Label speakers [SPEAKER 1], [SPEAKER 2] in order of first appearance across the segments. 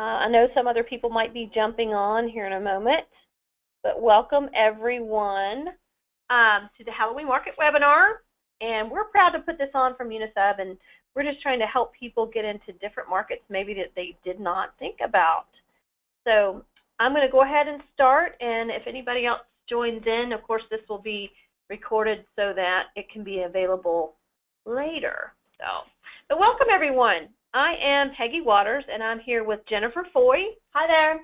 [SPEAKER 1] I know some other people might be jumping on here in a moment, but welcome everyone to the Halloween Market webinar. And we're proud to put this on from Unisub, and we're just trying to help people get into different markets maybe that they did not think about. So I'm going to go ahead and start, and if anybody else joins in, of course this will be recorded so that it can be available later. But welcome everyone. I am Peggy Waters, and I'm here with Jennifer Foy. Hi there.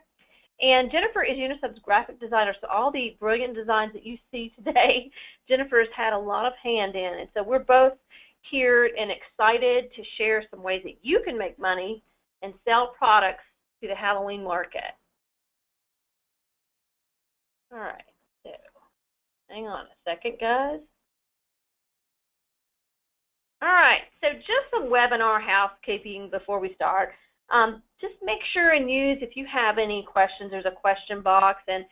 [SPEAKER 1] And Jennifer is Unisub's graphic designer, so all the brilliant designs that you see today, Jennifer has had a lot of hand in. And so we're both here and excited to share some ways that you can make money and sell products to the Halloween market. All right, so hang on a second, guys. All right, so just some webinar housekeeping before we start. Just make sure and use, if you have any questions, there's a question box, and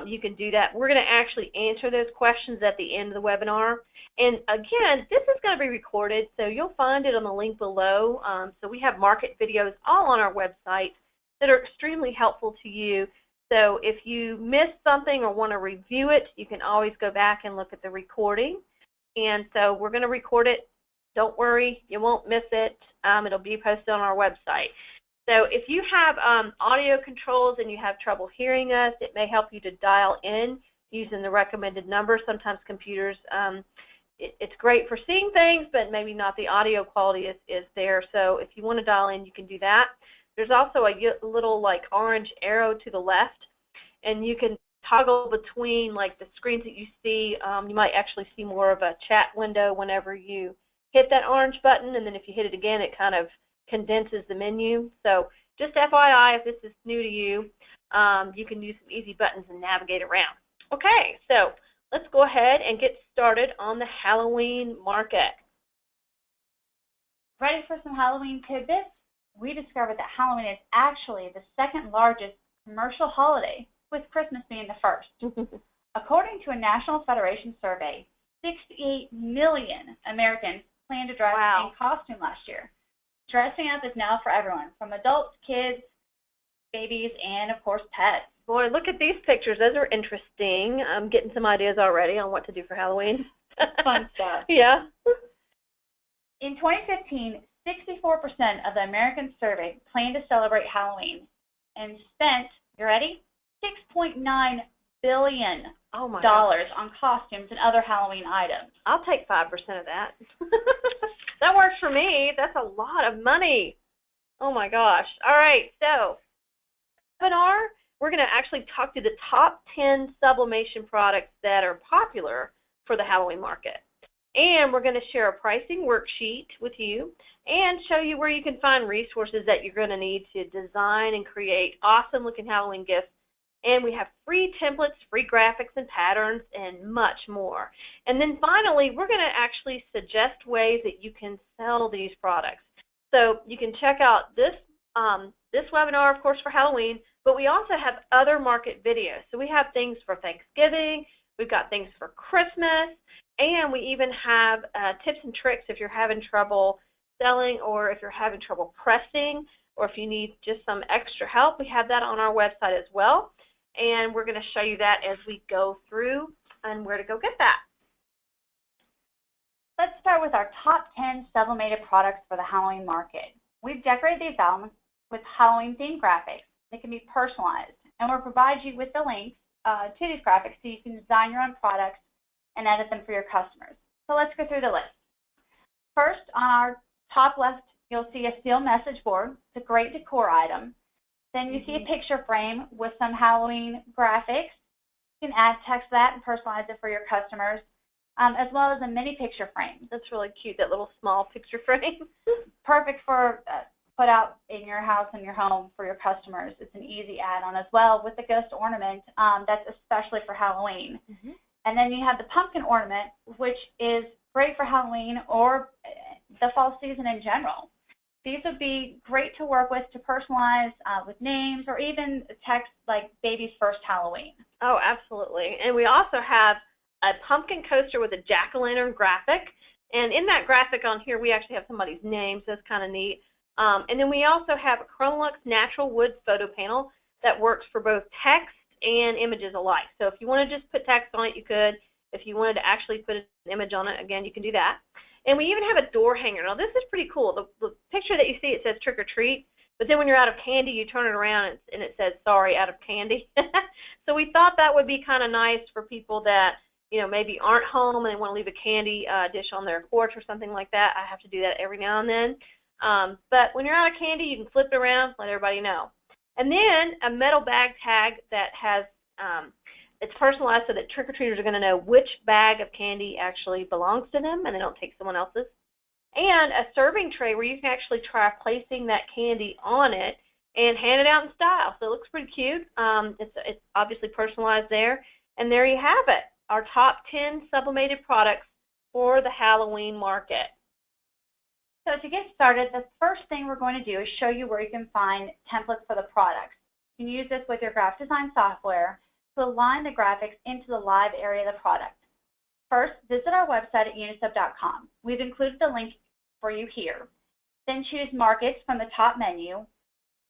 [SPEAKER 1] you can do that. We're going to actually answer those questions at the end of the webinar. And again, this is going to be recorded, so you'll find it on the link below. So we have market videos all on our website that are extremely helpful to you. So if you missed something or want to review it, you can always go back and look at the recording. And so we're going to record it. Don't worry, you won't miss it. It'll be posted on our website. So if you have audio controls and you have trouble hearing us, it may help you to dial in using the recommended number. Sometimes computers, it's great for seeing things, but maybe not the audio quality is there. So if you want to dial in, you can do that. There's also a little like orange arrow to the left, and you can toggle between like the screens that you see. You might actually see more of a chat window whenever you hit that orange button, and then if you hit it again, it kind of condenses the menu. So just FYI, if this is new to you, you can use some easy buttons and navigate around. Okay, so let's go ahead and get started on the Halloween market.
[SPEAKER 2] Ready for some Halloween tidbits? We discovered that Halloween is actually the second largest commercial holiday, with Christmas being the first. According to a National Federation survey, 68 million Americans plan to dress in costume last year. Dressing up is now for everyone, from adults, kids, babies, and of course pets.
[SPEAKER 1] Boy, look at these pictures. Those are interesting. I'm getting some ideas already on what to do for Halloween.
[SPEAKER 2] Fun stuff.
[SPEAKER 1] Yeah.
[SPEAKER 2] In 2015, 64% of the Americans surveyed planned to celebrate Halloween and spent, you ready? $6.9 billion on costumes and other Halloween items.
[SPEAKER 1] I'll take 5% of that. That works for me. That's a lot of money. Oh my gosh. All right, so webinar, we're going to actually talk to the top 10 sublimation products that are popular for the Halloween market. And we're going to share a pricing worksheet with you and show you where you can find resources that you're going to need to design and create awesome looking Halloween gifts. And we have free templates, free graphics and patterns, and much more. And then finally, we're going to actually suggest ways that you can sell these products. So you can check out this webinar, of course, for Halloween, but we also have other market videos. So we have things for Thanksgiving, we've got things for Christmas, and we even have tips and tricks if you're having trouble selling, or if you're having trouble pressing, or if you need just some extra help. We have that on our website as well. And we're going to show you that as we go through and where to go get that.
[SPEAKER 2] Let's start with our top 10 sublimated products for the Halloween market. We've decorated these albums with Halloween-themed graphics. They can be personalized, and we'll provide you with the links to these graphics so you can design your own products and edit them for your customers. So let's go through the list. First, on our top left, you'll see a steel message board. It's a great decor item. Then you see a picture frame with some Halloween graphics. You can add text to that and personalize it for your customers, as well as a mini picture frame.
[SPEAKER 1] That's really cute, that little small picture frame.
[SPEAKER 2] Perfect for put out in your house and your home for your customers. It's an easy add-on as well with the ghost ornament that's especially for Halloween. And then you have the pumpkin ornament, which is great for Halloween or the fall season in general. These would be great to work with to personalize with names or even text like baby's first Halloween.
[SPEAKER 1] Oh, absolutely. And we also have a pumpkin coaster with a jack-o'-lantern graphic. And in that graphic on here, we actually have somebody's name, so it's kind of neat. And then we also have a Chromlux natural wood photo panel that works for both text and images alike. So if you want to just put text on it, you could. If you wanted to actually put an image on it, again, you can do that. And we even have a door hanger. Now, this is pretty cool. The picture that you see, it says trick or treat, but then when you're out of candy, you turn it around and it says, sorry, out of candy. So we thought that would be kind of nice for people that, you know, maybe aren't home and they want to leave a candy dish on their porch or something like that. I have to do that every now and then. But when you're out of candy, you can flip it around, let everybody know. And then a metal bag tag that has, it's personalized so that trick-or-treaters are going to know which bag of candy actually belongs to them and they don't take someone else's. And a serving tray where you can actually try placing that candy on it and hand it out in style. So it looks pretty cute. It's obviously personalized there. And there you have it, our top 10 sublimated products for the Halloween market.
[SPEAKER 2] So to get started, the first thing we're going to do is show you where you can find templates for the products. You can use this with your graphic design software to align the graphics into the live area of the product. First, visit our website at unisub.com. We've included the link for you here. Then choose Markets from the top menu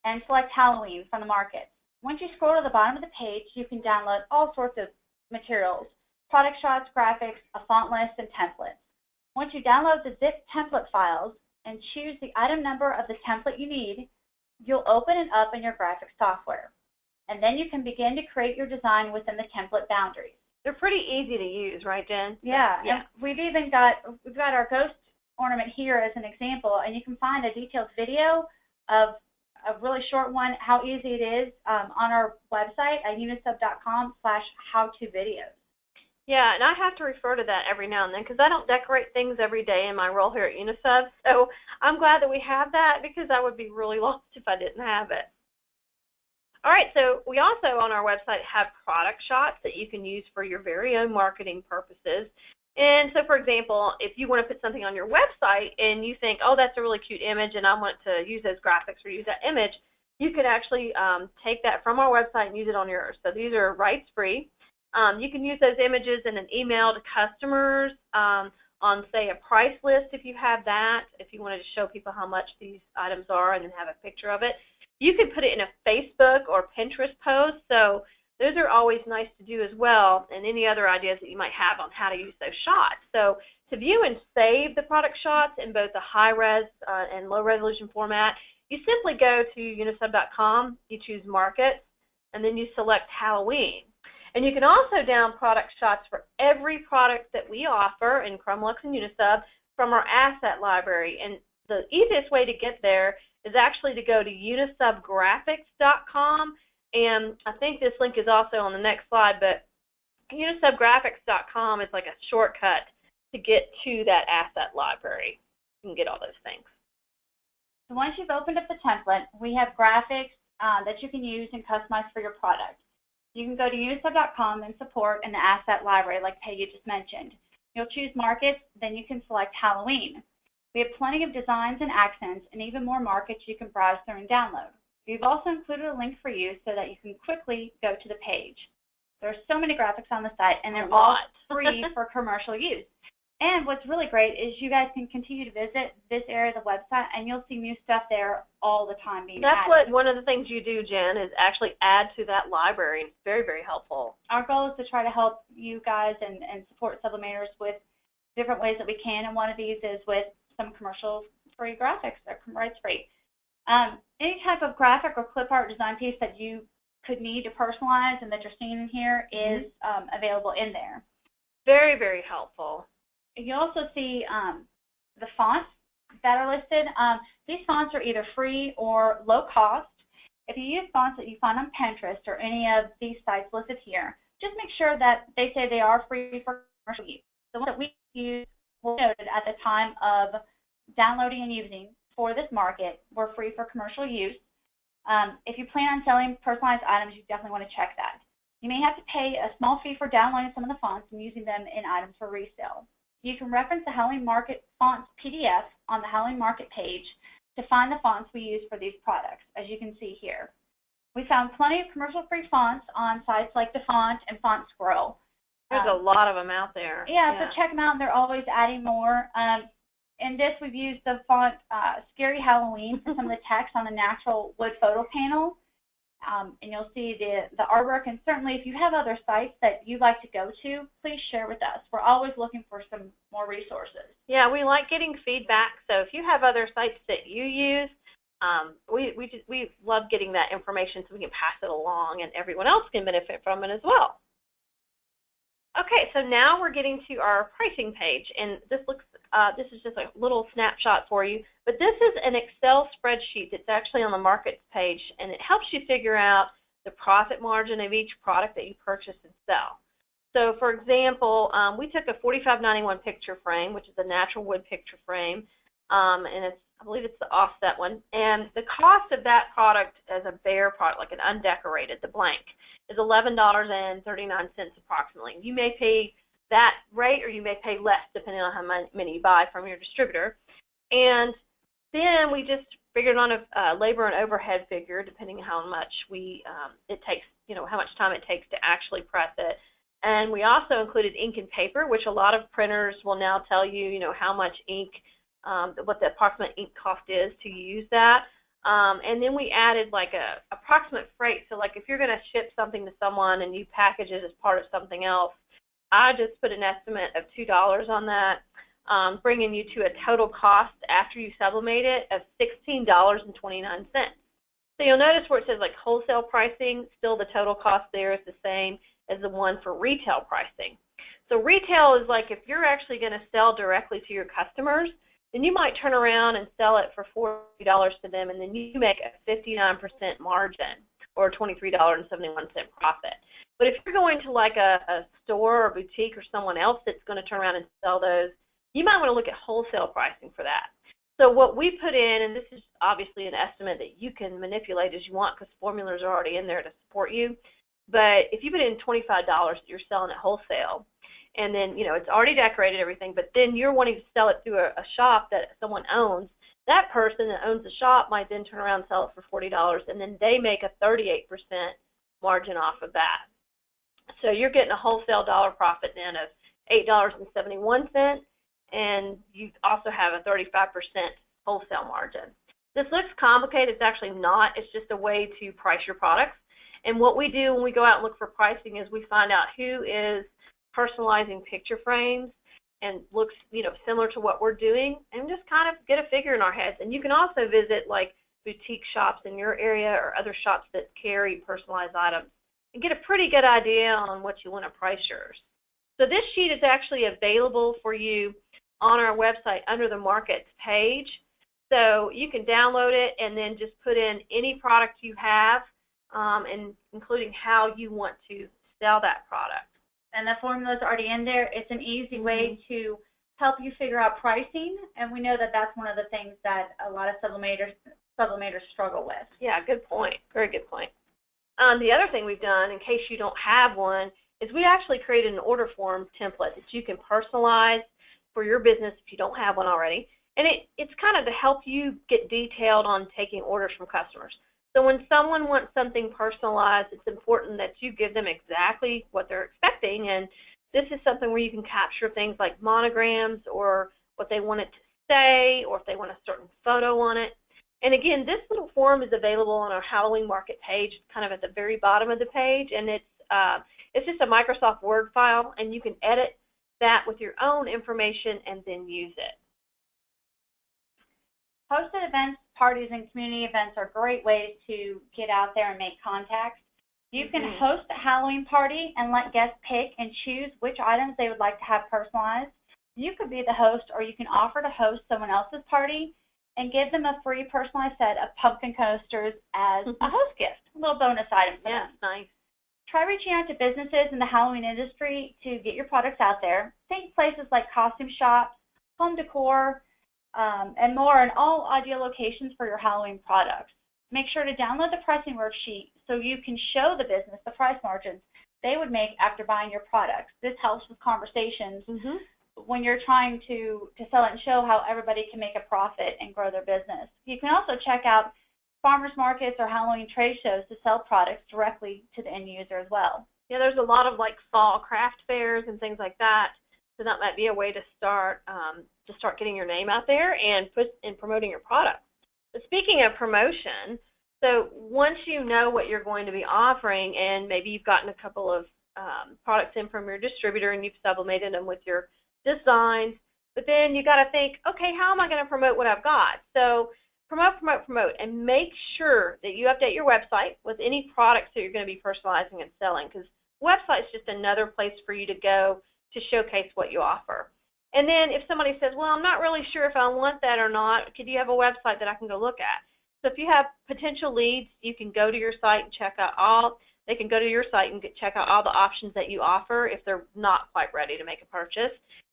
[SPEAKER 2] and select Halloween from the Markets. Once you scroll to the bottom of the page, you can download all sorts of materials, product shots, graphics, a font list, and templates. Once you download the zip template files and choose the item number of the template you need, you'll open it up in your graphics software. And then you can begin to create your design within the template boundaries.
[SPEAKER 1] They're pretty easy to use, right, Jen?
[SPEAKER 2] Yeah. And we've got our ghost ornament here as an example, and you can find a detailed video of a really short one, how easy it is, on our website at unisub.com/how-to-videos.
[SPEAKER 1] Yeah, and I have to refer to that every now and then because I don't decorate things every day in my role here at Unisub. So I'm glad that we have that because I would be really lost if I didn't have it. All right, so we also on our website have product shots that you can use for your very own marketing purposes. And so, for example, if you want to put something on your website and you think, oh, that's a really cute image and I want to use those graphics or use that image, you can actually take that from our website and use it on yours. So these are rights-free. You can use those images in an email to customers on, say, a price list if you have that, if you wanted to show people how much these items are and then have a picture of it. You can put it in a Facebook or Pinterest post, so those are always nice to do as well, and any other ideas that you might have on how to use those shots. So to view and save the product shots in both the high-res and low-resolution format, you simply go to unisub.com, you choose Markets, and then you select Halloween. And you can also download product shots for every product that we offer in Chromlux and Unisub from our asset library. And the easiest way to get there is actually to go to unisubgraphics.com. And I think this link is also on the next slide, but unisubgraphics.com is like a shortcut to get to that asset library. You can get all those things.
[SPEAKER 2] So once you've opened up the template, we have graphics that you can use and customize for your product. You can go to unisub.com and support in the asset library like Peggy just mentioned. You'll choose Markets, then you can select Halloween. We have plenty of designs and accents and even more markets you can browse through and download. We've also included a link for you so that you can quickly go to the page. There are so many graphics on the site, and they're all free for commercial use. And what's really great is you guys can continue to visit this area of the website, and you'll see new stuff there all the time being added.
[SPEAKER 1] That's what one of the things you do, Jen, is actually add to that library. It's very, very helpful.
[SPEAKER 2] Our goal is to try to help you guys and support sublimators with different ways that we can, and one of these is with some commercial-free graphics. They're rights-free. Any type of graphic or clip art design piece that you could need to personalize and that you're seeing in here is available in there.
[SPEAKER 1] Very, very helpful.
[SPEAKER 2] You also see the fonts that are listed. These fonts are either free or low cost. If you use fonts that you find on Pinterest or any of these sites listed here, just make sure that they say they are free for commercial use. The ones that we use were noted at the time of downloading and using for this market were free for commercial use. If you plan on selling personalized items, you definitely want to check that. You may have to pay a small fee for downloading some of the fonts and using them in items for resale. You can reference the Halloween Market fonts PDF on the Halloween Market page to find the fonts we use for these products, as you can see here. We found plenty of commercial-free fonts on sites like DaFont and Font Squirrel.
[SPEAKER 1] There's a lot of them out there.
[SPEAKER 2] Yeah, so check them out. They're always adding more. In this, we've used the font Scary Halloween for some of the text on the natural wood photo panel. And you'll see the artwork. And certainly, if you have other sites that you'd like to go to, please share with us. We're always looking for some more resources.
[SPEAKER 1] Yeah, we like getting feedback. So if you have other sites that you use, we love getting that information so we can pass it along and everyone else can benefit from it as well. Okay, so now we're getting to our pricing page, and this is just a little snapshot for you, but this is an Excel spreadsheet that's actually on the markets page, and it helps you figure out the profit margin of each product that you purchase and sell. So for example, we took a $45.91 picture frame, which is a natural wood picture frame, and I believe it's the offset one, and the cost of that product as a bare product, like an undecorated, the blank, is $11.39 approximately. You may pay that rate or you may pay less depending on how many you buy from your distributor. And then we just figured on a labor and overhead figure depending on how much it takes, how much time it takes to actually press it. And we also included ink and paper, which a lot of printers will now tell you, how much ink, what the approximate ink cost is to use that. And then we added like a approximate freight. So like if you're going to ship something to someone and you package it as part of something else, I just put an estimate of $2 on that, bringing you to a total cost after you sublimate it of $16.29. So you'll notice where it says like wholesale pricing, still the total cost there is the same as the one for retail pricing. So retail is like if you're actually going to sell directly to your customers, then you might turn around and sell it for $40 to them, and then you make a 59% margin or $23.71 profit. But if you're going to like a store or boutique or someone else that's going to turn around and sell those, you might want to look at wholesale pricing for that. So what we put in, and this is obviously an estimate that you can manipulate as you want because formulas are already in there to support you, but if you put in $25 that you're selling at wholesale, and then, it's already decorated, everything, but then you're wanting to sell it through a shop that someone owns, that person that owns the shop might then turn around and sell it for $40, and then they make a 38% margin off of that. So you're getting a wholesale dollar profit then of $8.71, and you also have a 35% wholesale margin. This looks complicated. It's actually not. It's just a way to price your products. And what we do when we go out and look for pricing is we find out who is personalizing picture frames and looks, similar to what we're doing, and just kind of get a figure in our heads. And you can also visit like boutique shops in your area or other shops that carry personalized items and get a pretty good idea on what you want to price yours. So this sheet is actually available for you on our website under the markets page. So you can download it and then just put in any product you have, and including how you want to sell that product.
[SPEAKER 2] And the formula is already in there. It's an easy way to help you figure out pricing, and we know that that's one of the things that a lot of sublimators struggle with.
[SPEAKER 1] Yeah, good point. Very good point. The other thing we've done, in case you don't have one, is we actually created an order form template that you can personalize for your business if you don't have one already. And it's kind of to help you get detailed on taking orders from customers. So when someone wants something personalized, it's important that you give them exactly what they're expecting. And this is something where you can capture things like monograms or what they want it to say, or if they want a certain photo on it. And again, this little form is available on our Halloween Market page, kind of at the very bottom of the page. And it's just a Microsoft Word file, and you can edit that with your own information and then use it.
[SPEAKER 2] Hosted events, parties, and community events are great ways to get out there and make contacts. You can host a Halloween party and let guests pick and choose which items they would like to have personalized. You could be the host, or you can offer to host someone else's party and give them a free personalized set of pumpkin coasters as a host gift, a little bonus item for them.
[SPEAKER 1] Nice.
[SPEAKER 2] Try reaching out to businesses in the Halloween industry to get your products out there. Think places like costume shops, home decor, and more, and all ideal locations for your Halloween products. Make sure to download the pricing worksheet so you can show the business the price margins they would make after buying your products. This helps with conversations when you're trying to sell it and show how everybody can make a profit and grow their business. You can also check out farmers markets or Halloween trade shows to sell products directly to the end user as well.
[SPEAKER 1] Yeah, there's a lot of like fall craft fairs and things like that. So that might be a way to start. to start getting your name out there and promoting your product. But speaking of promotion, so once you know what you're going to be offering, and maybe you've gotten a couple of products in from your distributor and you've sublimated them with your designs, but then you got to think, okay, how am I going to promote what I've got? So promote, and make sure that you update your website with any products that you're going to be personalizing and selling, because website is just another place for you to go to showcase what you offer. And then if somebody says, well, I'm not really sure if I want that or not, could you have a website that I can go look at? So if you have potential leads, you can go to your site and check out they can go to your site and check out all the options that you offer if they're not quite ready to make a purchase.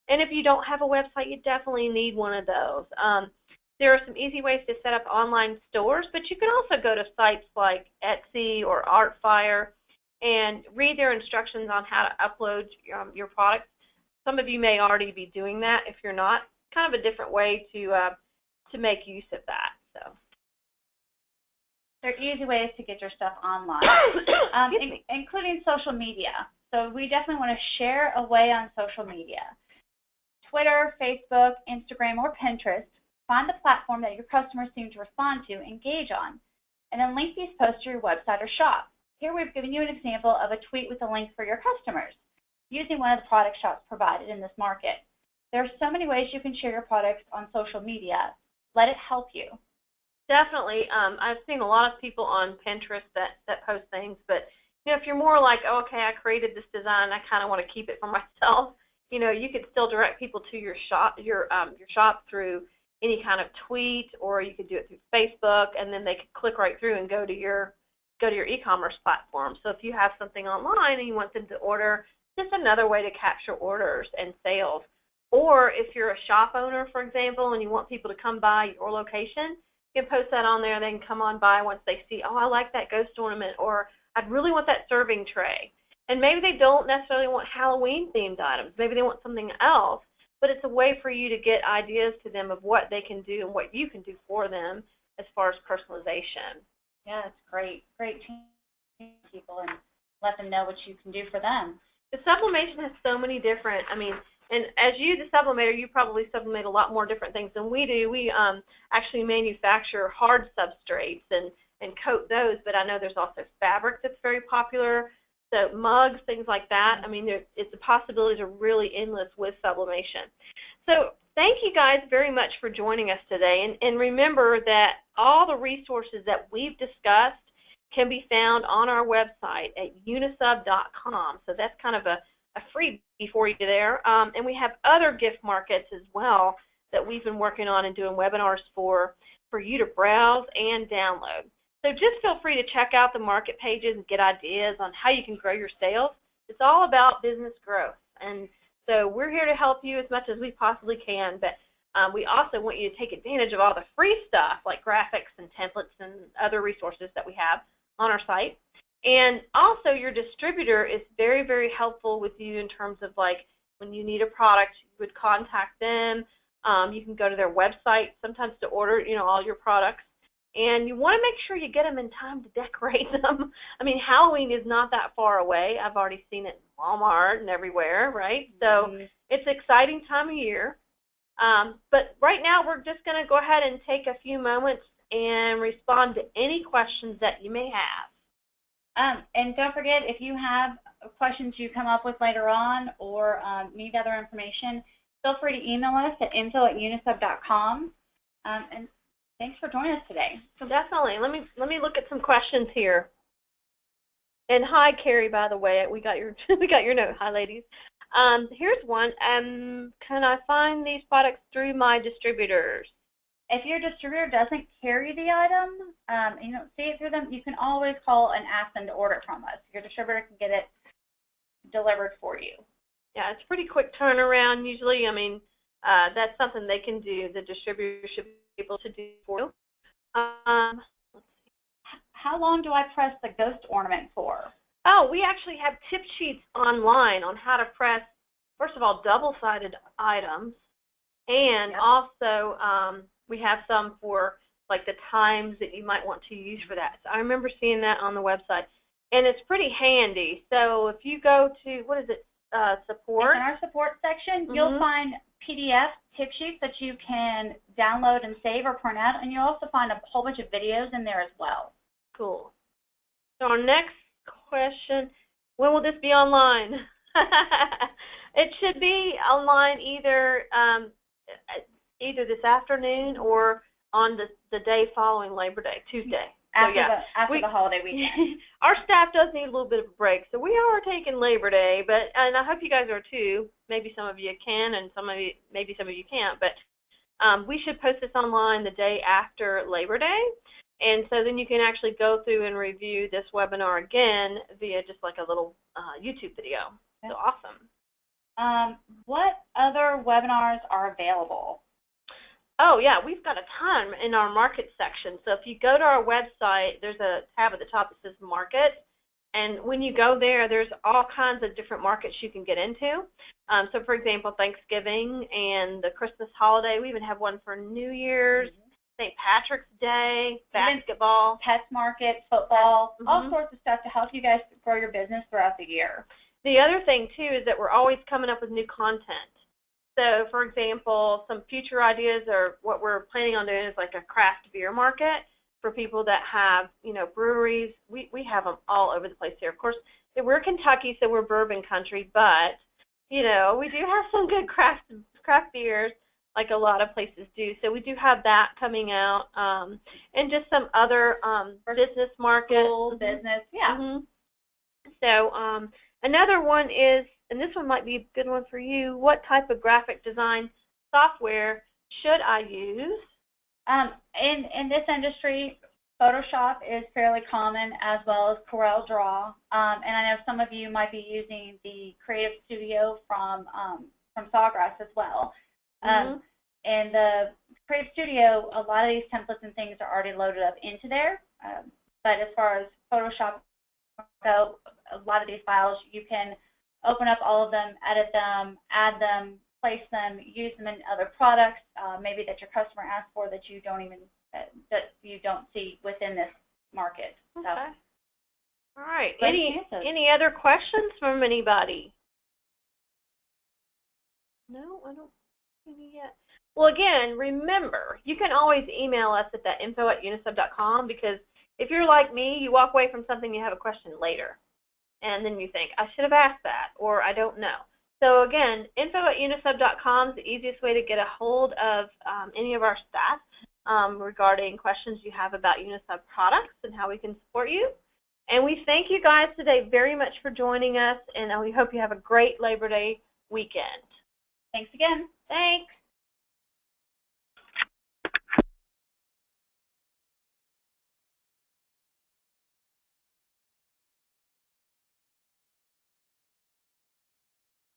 [SPEAKER 1] And if you don't have a website, you definitely need one of those. There are some easy ways to set up online stores, but you can also go to sites like Etsy or Artfire and read their instructions on how to upload your products. Some of you may already be doing that. If you're not, kind of a different way to make use of that. So
[SPEAKER 2] there are easy ways to get your stuff online, including social media. So we definitely want to share away on social media. Twitter, Facebook, Instagram, or Pinterest. Find the platform that your customers seem to respond to, engage on, and then link these posts to your website or shop. Here we've given you an example of a tweet with a link for your customers using one of the product shops provided in this market. There are so many ways you can share your products on social media. Let it help you.
[SPEAKER 1] Definitely. I've seen a lot of people on Pinterest that post things, but if you're more like, oh, okay, I created this design, I kind of want to keep it for myself, you could still direct people to your shop through any kind of tweet, or you could do it through Facebook, and then they could click right through and go to your e-commerce platform. So if you have something online and you want them to order, just another way to capture orders and sales. Or if you're a shop owner, for example, and you want people to come by your location, you can post that on there. They can come on by once they see, oh, I like that ghost ornament, or I'd really want that serving tray. And maybe they don't necessarily want Halloween-themed items. Maybe they want something else. But it's a way for you to get ideas to them of what they can do and what you can do for them as far as personalization.
[SPEAKER 2] Yeah, it's great. Great to teach people and let them know what you can do for them.
[SPEAKER 1] The sublimation has so many different, and as the sublimator, you probably sublimate a lot more different things than we do. We actually manufacture hard substrates and coat those, but I know there's also fabric that's very popular. So mugs, things like that. It's a possibility to really endless with sublimation. So thank you guys very much for joining us today. And remember that all the resources that we've discussed can be found on our website at unisub.com. So that's kind of a freebie for you there. And we have other gift markets as well that we've been working on and doing webinars for you to browse and download. So just feel free to check out the market pages and get ideas on how you can grow your sales. It's all about business growth. And so we're here to help you as much as we possibly can, but we also want you to take advantage of all the free stuff like graphics and templates and other resources that we have on our site. And also your distributor is very, very helpful with you in terms of like when you need a product, you would contact them. You can go to their website sometimes to order, all your products. And you want to make sure you get them in time to decorate them. Halloween is not that far away. I've already seen it in Walmart and everywhere, right? So it's an exciting time of year. But right now we're just going to go ahead and take a few moments and respond to any questions that you may have.
[SPEAKER 2] And don't forget, if you have questions you come up with later on or need other information, feel free to email us at info@unisub.com. And thanks for joining us today.
[SPEAKER 1] So definitely. Let me look at some questions here. And hi, Carrie, by the way. We got your note. Hi, ladies. Here's one. Can I find these products through my distributors?
[SPEAKER 2] If your distributor doesn't carry the item and you don't see it through them, you can always call and ask them to order it from us. Your distributor can get it delivered for you.
[SPEAKER 1] Yeah, it's a pretty quick turnaround usually. That's something they can do. The distributor should be able to do for you. Let's see.
[SPEAKER 2] How long do I press the ghost ornament for?
[SPEAKER 1] Oh, we actually have tip sheets online on how to press, first of all, double-sided items, and also we have some for like the times that you might want to use for that. So I remember seeing that on the website, and it's pretty handy. So if you go to, what is it, support.
[SPEAKER 2] In our support section, you'll find PDF tip sheets that you can download and save or print out, and you'll also find a whole bunch of videos in there as well.
[SPEAKER 1] Cool. So our next question, when will this be online? It should be online either this afternoon or on the day following Labor Day, Tuesday.
[SPEAKER 2] After the holiday weekend.
[SPEAKER 1] Our staff does need a little bit of a break, so we are taking Labor Day, and I hope you guys are too. Maybe some of you can, and maybe some of you can't, but we should post this online the day after Labor Day, and so then you can actually go through and review this webinar again via just like a little YouTube video. So awesome.
[SPEAKER 2] What other webinars are available?
[SPEAKER 1] Oh, yeah, we've got a ton in our market section. So if you go to our website, there's a tab at the top that says Market. And when you go there, there's all kinds of different markets you can get into. So, for example, Thanksgiving and the Christmas holiday. We even have one for New Year's, St. Patrick's Day, basketball.
[SPEAKER 2] Pets market, football, all sorts of stuff to help you guys grow your business throughout the year.
[SPEAKER 1] The other thing, too, is that we're always coming up with new content. So, for example, some future ideas or what we're planning on doing is like a craft beer market for people that have, breweries. We have them all over the place here. Of course, we're Kentucky, so we're bourbon country, but, we do have some good craft beers like a lot of places do. So we do have that coming out and just some other business markets.
[SPEAKER 2] Business, yeah.
[SPEAKER 1] So another one is, and this one might be a good one for you, what type of graphic design software should I use?
[SPEAKER 2] In this industry, Photoshop is fairly common, as well as CorelDRAW. And I know some of you might be using the Creative Studio from Sawgrass as well. In the Creative Studio, a lot of these templates and things are already loaded up into there. But as far as Photoshop go, a lot of these files you can open up all of them, edit them, add them, place them, use them in other products, maybe that your customer asked for that you don't see within this market.
[SPEAKER 1] Okay.
[SPEAKER 2] So,
[SPEAKER 1] all right. Any other questions from anybody? No, I don't see any yet. Well, again, remember, you can always email us at that info@unisub.com, because if you're like me, you walk away from something, you have a question later. And then you think, I should have asked that, or I don't know. So again, info@unisub.com is the easiest way to get a hold of any of our staff regarding questions you have about Unisub products and how we can support you. And we thank you guys today very much for joining us, and we hope you have a great Labor Day weekend.
[SPEAKER 2] Thanks again.
[SPEAKER 1] Thanks.